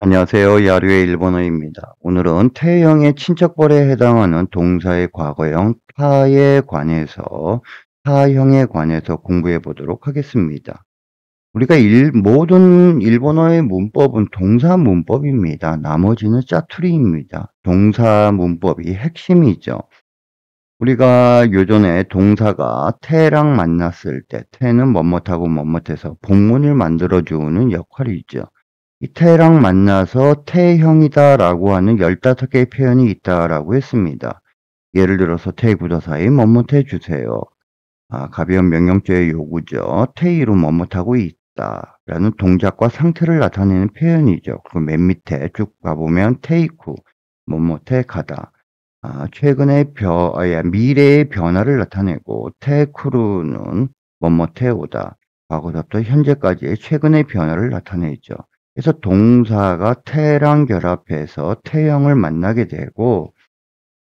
안녕하세요. 야류의 일본어입니다. 오늘은 태형의 친척벌에 해당하는 동사의 과거형 타형에 관해서 공부해 보도록 하겠습니다. 우리가 모든 일본어의 문법은 동사 문법입니다. 나머지는 짜투리입니다. 동사 문법이 핵심이죠. 우리가 요전에 동사가 태랑 만났을 때 태는 뭐뭇하고 뭐뭇해서 복문을 만들어주는 역할이죠. 이 태랑 만나서 태형이다라고 하는 15개의 표현이 있다라고 했습니다. 예를 들어서 태구도사의 뭐뭇해 주세요. 가벼운 명령조의 요구죠. 태이로 뭐뭇하고 있다라는 동작과 상태를 나타내는 표현이죠. 그 맨 밑에 쭉 가보면 테이쿠, 뭐뭇해 가다. 미래의 변화를 나타내고 테쿠루는 뭐뭇해 오다. 과거부터 현재까지의 최근의 변화를 나타내죠. 그래서 동사가 태랑 결합해서 태형을 만나게 되고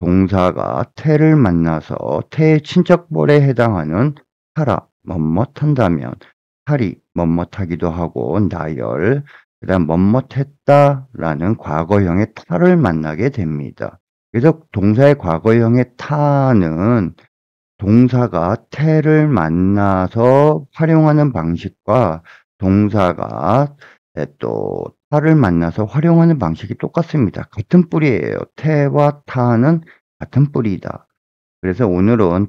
동사가 태를 만나서 태의 친척벌에 해당하는 하라, 뭐뭇한다면 하리, 뭐뭇하기도 하고 나열, 그 다음 뭐뭇했다라는 과거형의 타를 만나게 됩니다. 그래서 동사의 과거형의 타는 동사가 태를 만나서 활용하는 방식과 동사가 또 타를 만나서 활용하는 방식이 똑같습니다. 같은 뿌리예요. 태와 타는 같은 뿌리다. 그래서 오늘은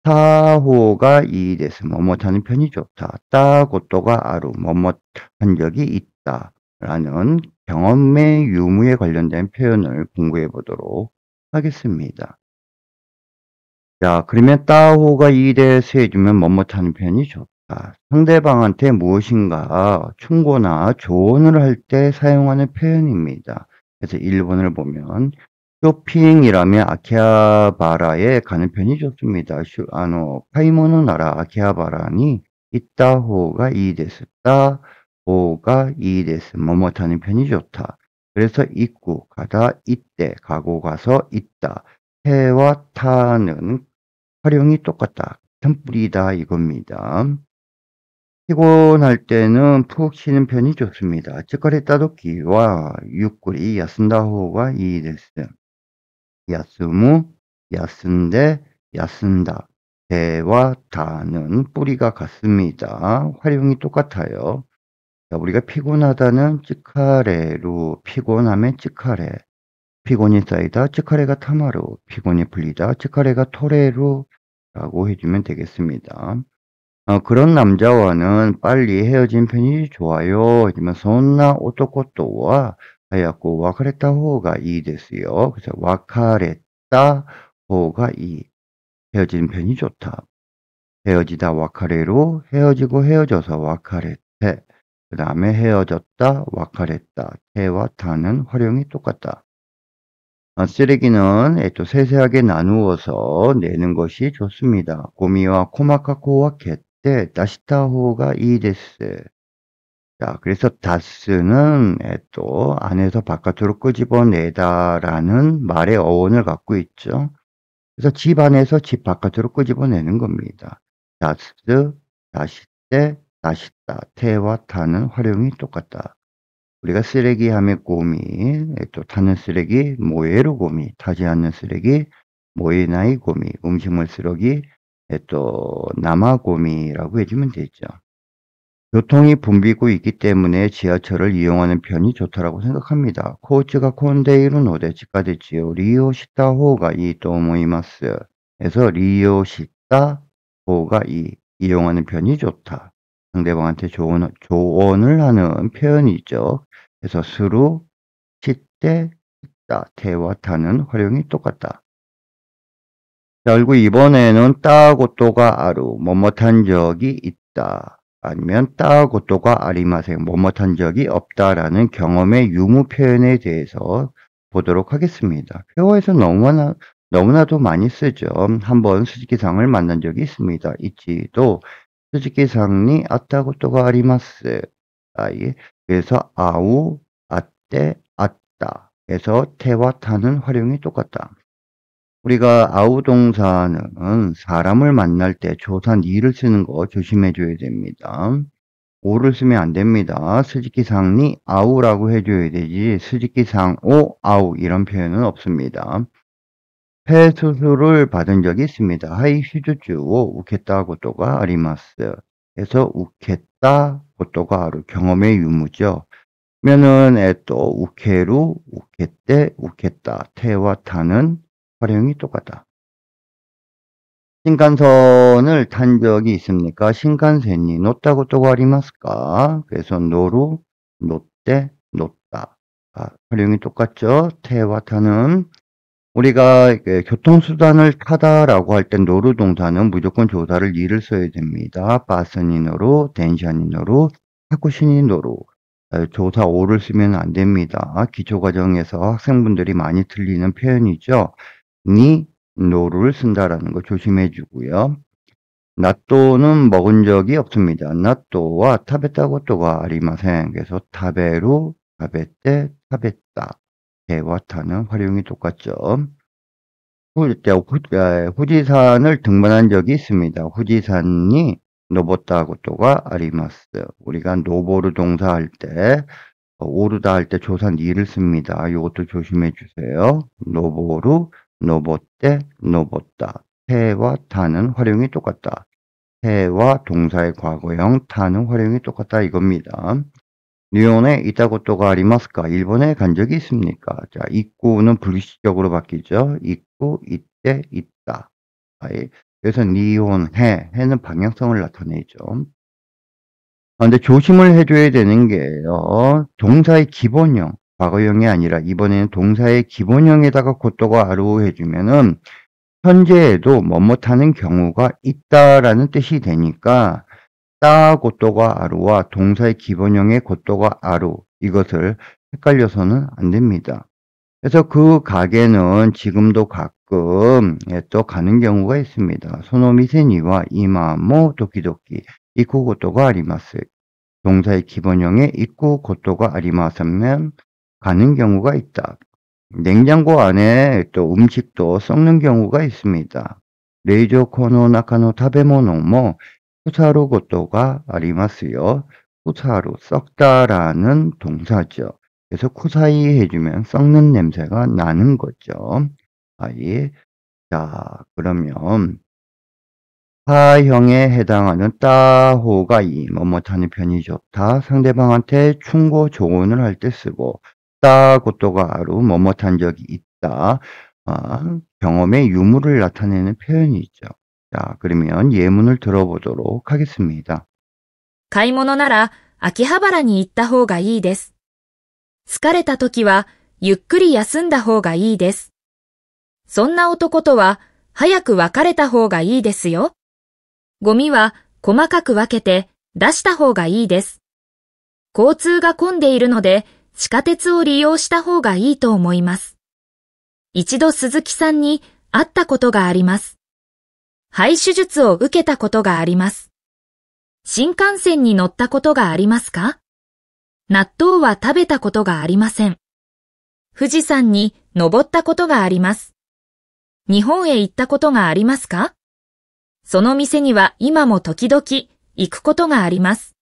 타호가 이데스 뭐뭇하는 편이 좋다. 따고또가 아루 뭐뭇한 적이 있다. 라는 경험의 유무에 관련된 표현을 공부해 보도록 하겠습니다. 자, 그러면 따호가 이데스 해주면 뭐뭇하는 편이 좋다. 상대방한테 무엇인가 충고나 조언을 할 때 사용하는 표현입니다. 그래서 일본을 보면 쇼핑이라면 아키하바라에 가는 편이 좋습니다. 파이모노 나라 아키하바라니 있다호가 이데스. 따호가 이데스. 뭐뭇하는 편이 좋다. 그래서 있고 가다 이때 가고 가서 있다. 해와 타는 활용이 똑같다. 같은 뿌리다 이겁니다. 피곤할 때는 푹 쉬는 편이 좋습니다. 찌꺼리 따도끼와 유꾸리 야쓴다호가 이데스. 야스무, 야쓴데, 야쓴다. 대와 다는 뿌리가 같습니다. 활용이 똑같아요. 자, 우리가 피곤하다는 찌카레로, 피곤하면 찌카레, 피곤이 쌓이다 찌카레가 타마루, 피곤이 풀리다 찌카레가 토레루 라고 해주면 되겠습니다. 그런 남자와는 빨리 헤어진 편이 좋아요. 하지만 손나 오토코토와 하얗고 와카레타 호가 이 됐어요. 그래서 와카레타 호가 이 헤어진 편이 좋다. 헤어지다 와카레로 헤어지고 헤어져서 와카레테. 그 다음에 헤어졌다 와카레타. 테와 타는 활용이 똑같다. 쓰레기는 또 세세하게 나누어서 내는 것이 좋습니다. 고미와 코마카코와 겟테 다시타호가 이데스. 자, 그래서 다스는 또 안에서 바깥으로 끄집어내다라는 말의 어원을 갖고 있죠. 그래서 집 안에서 집 바깥으로 끄집어내는 겁니다. 다스, 다시때, 다시다, 테와 타는 활용이 똑같다. 우리가 쓰레기 하면 고미, 또 타는 쓰레기, 모에로 고미, 타지 않는 쓰레기, 모에나이 고미, 음식물 쓰레기, 또 남아 고미라고 해주면 되죠. 교통이 붐비고 있기 때문에 지하철을 이용하는 편이 좋다라고 생각합니다. 코츠가 콘데이루 노데 치카데치요 리오 시타 호가 이 또 모이마스. 에서 리오 시타 호가 이용하는 편이 좋다. 상대방한테 조언을 하는 표현이죠. 그래서 스루, 시때, 있다, 대와 타는 활용이 똑같다. 자, 그리고 이번에는 따고 또가 아루, 뭐뭇한 적이 있다. 아니면 따고 또가 아리마생, 뭐뭇한 적이 없다라는 경험의 유무 표현에 대해서 보도록 하겠습니다. 표어에서 너무나도 많이 쓰죠. 한번 수직기상을 만난 적이 있습니다. 있지도 수직기상이 아따고 또가 아리마스. 그래서 아우, 아떼, 아따. 에서 태와 타는 활용이 똑같다. 우리가 아우 동사는 사람을 만날 때 조사 니를 쓰는 거 조심해 줘야 됩니다. 오를 쓰면 안 됩니다. 스즈키상니 아우라고 해줘야 되지 스즈키상오 아우 이런 표현은 없습니다. 폐 수술을 받은 적이 있습니다. 하이 휴즈주오 우케타 고토가 아리마스. 그래서 우케타 고토가 아루 경험의 유무죠. 면은 우케루, 우케때, 우케타, 테와 타는 활용이 똑같다. 신칸선을 탄 적이 있습니까? 신칸센이 노타 고토가 아리마스까? 그래서 노루, 노때, 노타. 활용이 똑같죠? 테와 타는 우리가 교통수단을 타다라고 할 땐 노루 동사는 무조건 조사를 니를 써야 됩니다. 바스니 노루, 덴샤니 노루, 타쿠시니 노루. 조사 오를 쓰면 안 됩니다. 기초과정에서 학생분들이 많이 틀리는 표현이죠. 니, 노루를 쓴다라는 거 조심해 주고요. 나또는 먹은 적이 없습니다. 나또와 타베타고토가 아리마센. 그래서 타베루, 타베떼, 타베따. 대와 타는 활용이 똑같죠. 후지산을 등반한 적이 있습니다. 후지산이 노보타 고토가 아리마스. 우리가 노보르 동사할 때 오르다 할 때 조사 니를 씁니다. 이것도 조심해 주세요. 노보르, 노보떼, 노보따. 태와 타는 활용이 똑같다. 태와 동사의 과거형 타는 활용이 똑같다 이겁니다. 일본에 있다고또가 아리마스까? 일본에 간 적이 있습니까? 자, 있고는 불규칙적으로 바뀌죠. 있고, 있대, 있다. 그래서 해는 방향성을 나타내죠. 근데 조심을 해줘야 되는 게요. 동사의 기본형, 과거형이 아니라 이번에는 동사의 기본형에다가 고또가 아루 해주면은 현재에도 뭐뭇하는 경우가 있다라는 뜻이 되니까 따 고또가 아루와 동사의 기본형의 고또가 아루 이것을 헷갈려서는 안 됩니다. 그래서 그 가게는 지금도 가끔 또 가는 경우가 있습니다. 소노미세니와 이마모 도키도키 이쿠 고또가 아리마스. 동사의 기본형에 이쿠 고또가 아리마스면 가는 경우가 있다. 냉장고 안에 또 음식도 썩는 경우가 있습니다. 레이저 코노 나카노 타베모노 후사루 고토가 아리마스요. 후사루 썩다라는 동사죠. 그래서 쿠사이 해주면 썩는 냄새가 나는 거죠. 자, 그러면 하형에 해당하는 따호가 뭐뭇하는 편이 좋다. 상대방한테 충고 조언을 할 때 쓰고 따고또가 아루 뭐뭇한 적이 있다. 경험의 유무를 나타내는 표현이죠. 자, 그러면 예문을 들어보도록 하겠습니다. 買い物なら秋葉原に行った方がいいです。疲れた時はゆっくり休んだ方がいいです。そんな男とは早く別れた方がいいですよ。ゴミは細かく分けて出した方がいいです。交通が混んでいるので地下鉄を利用した方がいいと思います。一度鈴木さんに会ったことがあります。肺手術を受けたことがあります。新幹線に乗ったことがありますか？納豆は食べたことがありません。富士山に登ったことがあります。日本へ行ったことがありますか？その店には今も時々行くことがあります。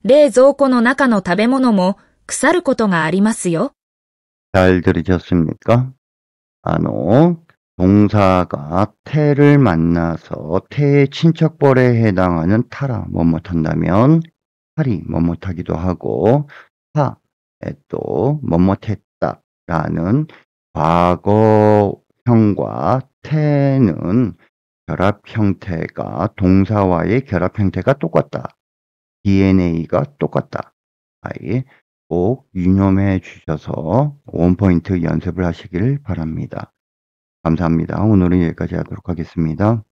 冷蔵庫の中の食べ物も腐ることがありますよ。잘 들으셨습니까? 동사가 태를 만나서 태의 친척벌에 해당하는 타라 뭐뭇한다면 탈이 뭐뭇하기도 하고 타에 또 뭐뭇했다라는 과거형과 태는 결합 형태가 동사와의 결합 형태가 똑같다. DNA가 똑같다. 꼭 유념해 주셔서 원포인트 연습을 하시길 바랍니다. 감사합니다. 오늘은 여기까지 하도록 하겠습니다.